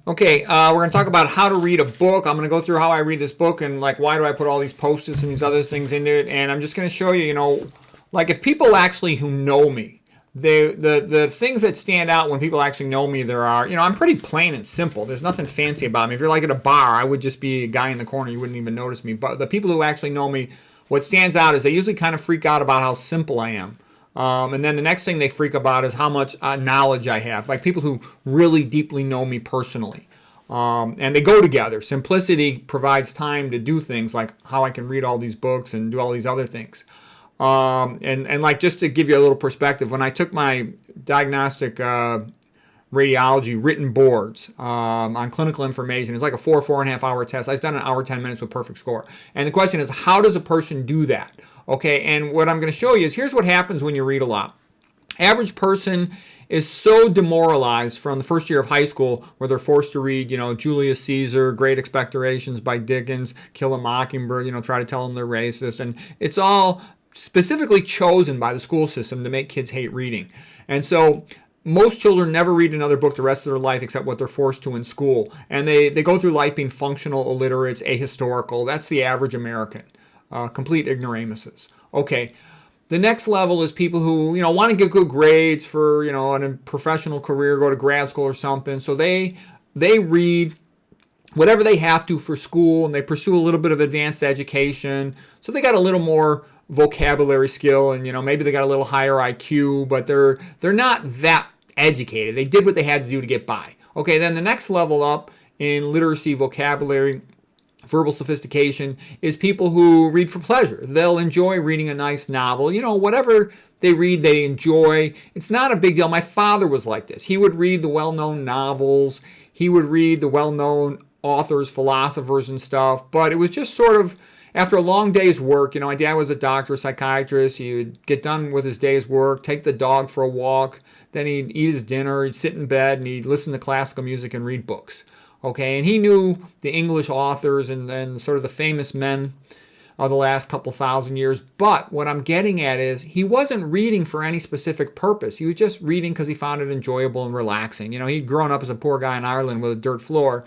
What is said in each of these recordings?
Okay, we're going to talk about how to read a book. I'm going to go through how I read this book and like why do I put all these post-its and these other things into it. And I'm just going to show you, like if people actually who know me, the things that stand out when people actually know me, there are, I'm pretty plain and simple. There's nothing fancy about me. If you're like at a bar, I would just be a guy in the corner. You wouldn't even notice me. But the people who actually know me, what stands out is they usually kind of freak out about how simple I am. And then the next thing they freak about is how much knowledge I have, like people who really deeply know me personally. And they go together. Simplicity provides time to do things like how I can read all these books and do all these other things. And like just to give you a little perspective, when I took my diagnostic radiology written boards on clinical information, it's like a 4.5 hour test. I've done an hour, 10 minutes with perfect score. And the question is, how does a person do that? Okay, and what I'm going to show you is here's what happens when you read a lot. Average person is so demoralized from the first year of high school where they're forced to read, Julius Caesar, Great Expectations by Dickens, Kill a Mockingbird, try to tell them they're racist. And it's all specifically chosen by the school system to make kids hate reading. And so most children never read another book the rest of their life except what they're forced to in school. And they go through life being functional illiterates, ahistorical. That's the average American. Complete ignoramuses. Okay. The next level is people who, want to get good grades for, a professional career, go to grad school or something. So they read whatever they have to for school, and they pursue a little bit of advanced education. So they got a little more vocabulary skill, and maybe they got a little higher IQ, but they're not that educated. They did what they had to do to get by. Okay, then the next level up in literacy, vocabulary, verbal sophistication is people who read for pleasure. They'll enjoy reading a nice novel. Whatever they read, they enjoy. It's not a big deal. My father was like this. He would read the well-known novels. He would read the well-known authors, philosophers and stuff. But it was just sort of, after a long day's work, my dad was a doctor, a psychiatrist. He would get done with his day's work, take the dog for a walk. Then he'd eat his dinner. He'd sit in bed and he'd listen to classical music and read books. Okay, and he knew the English authors and sort of the famous men of the last couple thousand years. But what I'm getting at is he wasn't reading for any specific purpose. He was just reading because he found it enjoyable and relaxing. He'd grown up as a poor guy in Ireland with a dirt floor,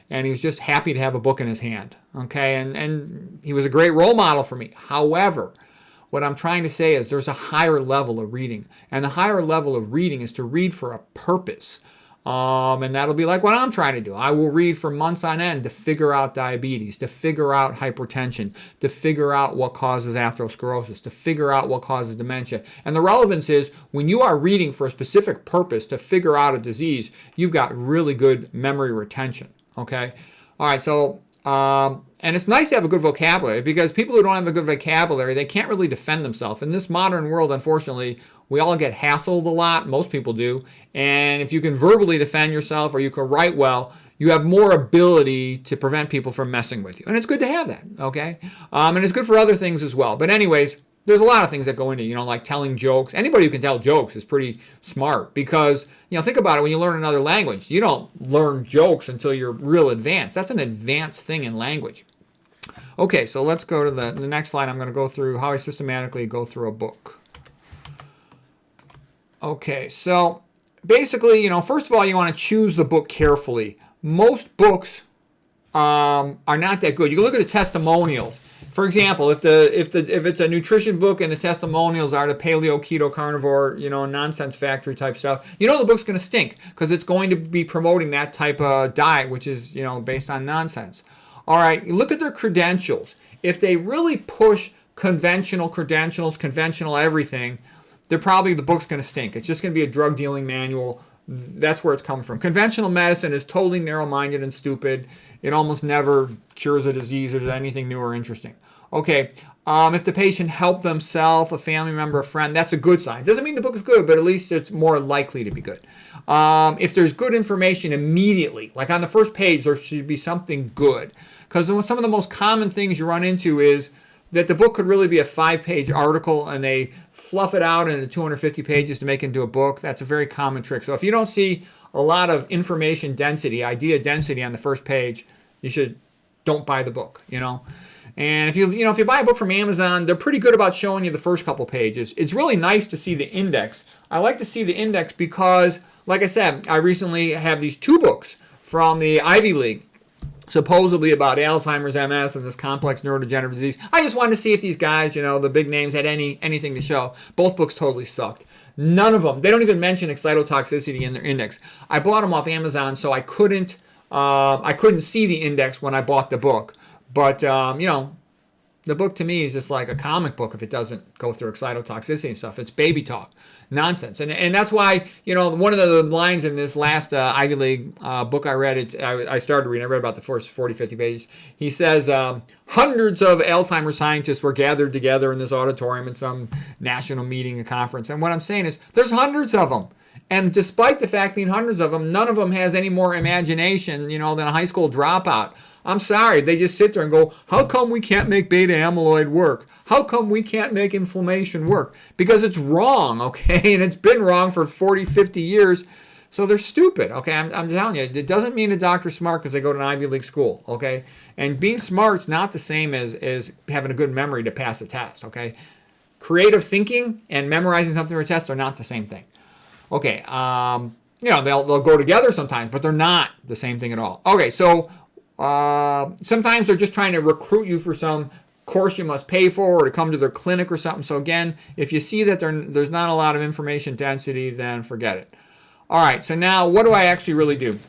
and he was just happy to have a book in his hand. Okay, and he was a great role model for me. However, what I'm trying to say is there's a higher level of reading, and the higher level of reading is to read for a purpose. And that'll be like what I'm trying to do. I will read for months on end to figure out diabetes, to figure out hypertension, to figure out what causes atherosclerosis, to figure out what causes dementia. And the relevance is when you are reading for a specific purpose to figure out a disease, you've got really good memory retention. Okay? All right, so, and it's nice to have a good vocabulary because people who don't have a good vocabulary, they can't really defend themselves. In this modern world, unfortunately, we all get hassled a lot. Most people do. And if you can verbally defend yourself or you can write well, you have more ability to prevent people from messing with you. And it's good to have that, okay? And it's good for other things as well. But anyways, there's a lot of things that go into, like telling jokes. Anybody who can tell jokes is pretty smart because, think about it. When you learn another language, you don't learn jokes until you're real advanced. That's an advanced thing in language. Okay, so let's go to the next slide. I'm going to go through how I systematically go through a book. Okay, so basically, first of all, you want to choose the book carefully. Most books are not that good. You can look at the testimonials. For example, if it's a nutrition book and the testimonials are the paleo, keto, carnivore, nonsense factory type stuff, the book's going to stink because it's going to be promoting that type of diet, which is, based on nonsense. All right, you look at their credentials. If they really push conventional credentials, conventional everything, the book's going to stink. It's just going to be a drug dealing manual. That's where it's coming from. Conventional medicine is totally narrow-minded and stupid. It almost never cures a disease or does anything new or interesting. Okay, if the patient helped themselves, a family member, a friend, that's a good sign. Doesn't mean the book is good, but at least it's more likely to be good. If there's good information immediately, like on the first page, there should be something good. Because some of the most common things you run into is that the book could really be a 5-page article and they fluff it out into 250 pages to make it into a book. That's a very common trick. So if you don't see a lot of information density, idea density on the first page, don't buy the book, And if you buy a book from Amazon, they're pretty good about showing you the first couple pages. It's really nice to see the index. I like to see the index because, like I said, I recently have these 2 books from the Ivy League, supposedly about Alzheimer's, MS, and this complex neurodegenerative disease. I just wanted to see if these guys, the big names, had anything to show. Both books totally sucked. None of them. They don't even mention excitotoxicity in their index. I bought them off Amazon, so I couldn't see the index when I bought the book. But the book to me is just like a comic book if it doesn't go through excitotoxicity and stuff. It's baby talk. Nonsense. And that's why, one of the lines in this last Ivy League book I read, I started reading, I read about the first 40, 50 pages. He says, hundreds of Alzheimer's scientists were gathered together in this auditorium at some national meeting, a conference. And what I'm saying is, there's hundreds of them. And despite the fact being hundreds of them, none of them has any more imagination, than a high school dropout. I'm sorry, they just sit there and go, how come we can't make beta amyloid work? How come we can't make inflammation work? Because it's wrong, okay? And it's been wrong for 40, 50 years. So they're stupid, okay? I'm telling you, it doesn't mean a doctor's smart because they go to an Ivy League school, okay? And being smart's not the same as having a good memory to pass a test, okay? Creative thinking and memorizing something for a test are not the same thing. Okay, they'll go together sometimes, but they're not the same thing at all. Okay, so sometimes they're just trying to recruit you for some course you must pay for or to come to their clinic or something. So again, if you see that there's not a lot of information density, then forget it. All right, so now what do I actually really do?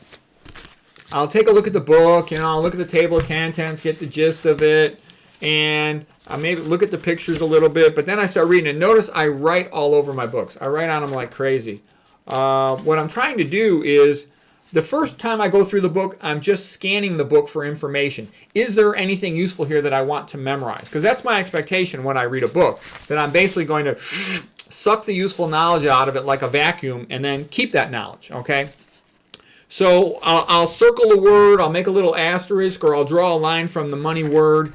I'll take a look at the book, I'll look at the table of contents, get the gist of it, and I maybe look at the pictures a little bit, but then I start reading. And notice I write all over my books. I write on them like crazy. What I'm trying to do is, the first time I go through the book, I'm just scanning the book for information. Is there anything useful here that I want to memorize? Because that's my expectation when I read a book, that I'm basically going to suck the useful knowledge out of it like a vacuum and then keep that knowledge, okay? So I'll circle a word, I'll make a little asterisk, or I'll draw a line from the money word.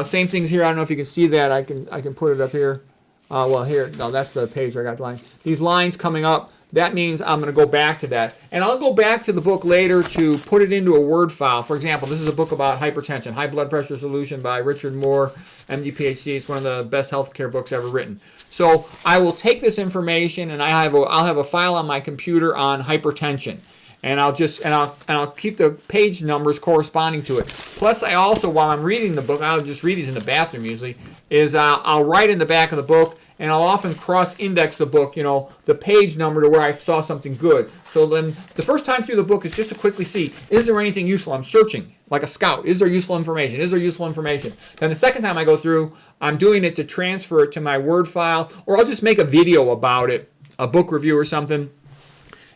Same things here. I don't know if you can see that. I can put it up here. Well, here. No, that's the page where I got the line. These lines coming up, that means I'm going to go back to that. And I'll go back to the book later to put it into a Word file. For example, this is a book about hypertension, High Blood Pressure Solution by Richard Moore, MD, PhD. It's one of the best healthcare books ever written. So I will take this information and I'll have a file on my computer on hypertension. And I'll keep the page numbers corresponding to it. Plus, I also, while I'm reading the book, I'll just read these in the bathroom usually, is I'll write in the back of the book, and I'll often cross-index the book, the page number to where I saw something good. So then the first time through the book is just to quickly see, is there anything useful? I'm searching like a scout. Is there useful information? Is there useful information? Then the second time I go through, I'm doing it to transfer it to my Word file, or I'll just make a video about it, a book review or something.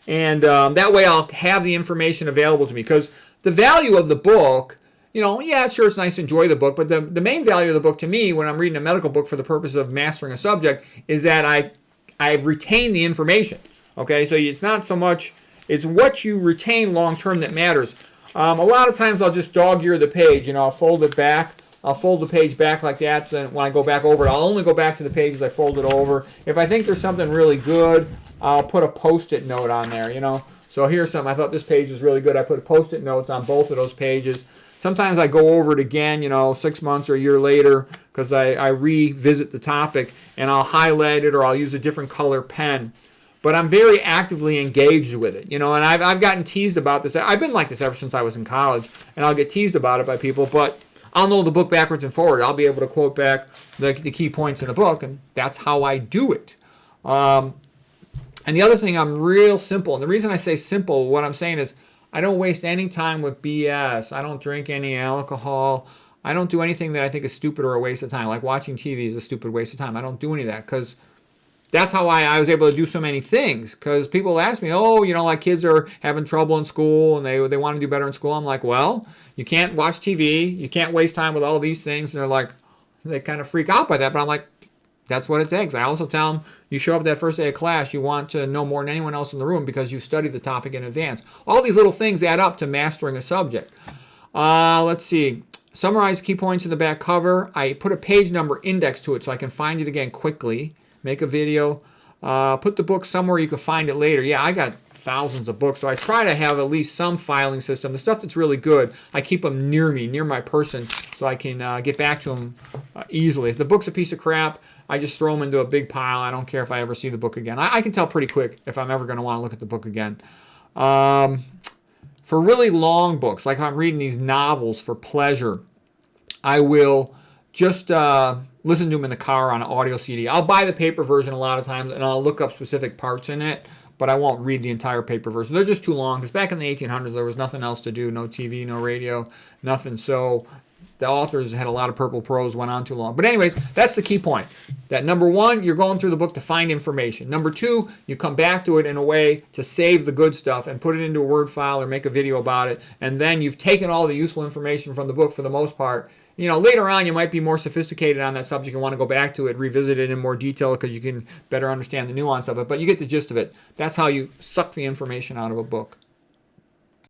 And that way I'll have the information available to me. Because the value of the book, yeah, sure, it's nice to enjoy the book, but the main value of the book to me when I'm reading a medical book for the purpose of mastering a subject is that I retain the information. Okay, so it's not so much, it's what you retain long term that matters. A lot of times I'll just dog-ear the page, I'll fold it back. I'll fold the page back like that, so when I go back over it, I'll only go back to the pages I folded over. If I think there's something really good, I'll put a Post-it note on there, So here's something. I thought this page was really good. I put Post-it notes on both of those pages. Sometimes I go over it again, 6 months or a year later, because I revisit the topic, and I'll highlight it or I'll use a different color pen. But I'm very actively engaged with it, and I've gotten teased about this. I've been like this ever since I was in college, and I'll get teased about it by people, but I'll know the book backwards and forward. I'll be able to quote back the key points in the book, and that's how I do it. And the other thing, I'm real simple. And the reason I say simple, what I'm saying is I don't waste any time with BS. I don't drink any alcohol. I don't do anything that I think is stupid or a waste of time. Like watching TV is a stupid waste of time. I don't do any of that because that's how I was able to do so many things. Because people ask me, like kids are having trouble in school and they want to do better in school. I'm like, well, you can't watch TV. You can't waste time with all these things. And they're like, they kind of freak out by that. But I'm like, that's what it takes. I also tell them, you show up that first day of class, you want to know more than anyone else in the room because you studied the topic in advance. All these little things add up to mastering a subject. Let's see. Summarize key points in the back cover. I put a page number index to it so I can find it again quickly. Make a video. Put the book somewhere you can find it later. Yeah, I got thousands of books, so I try to have at least some filing system. The stuff that's really good, I keep them near me, near my person, so I can get back to them easily. If the book's a piece of crap, I just throw them into a big pile. I don't care if I ever see the book again. I can tell pretty quick if I'm ever going to want to look at the book again. For really long books, like I'm reading these novels for pleasure, I will just listen to them in the car on an audio CD. I'll buy the paper version a lot of times, and I'll look up specific parts in it, but I won't read the entire paper version. They're just too long, because back in the 1800s, there was nothing else to do. No TV, no radio, nothing. So the authors had a lot of purple prose, went on too long. But anyways, that's the key point. That number one, you're going through the book to find information. Number two, you come back to it in a way to save the good stuff and put it into a Word file or make a video about it. And then you've taken all the useful information from the book for the most part. You know, later on you might be more sophisticated on that subject and want to go back to it, revisit it in more detail because you can better understand the nuance of it. But you get the gist of it. That's how you suck the information out of a book.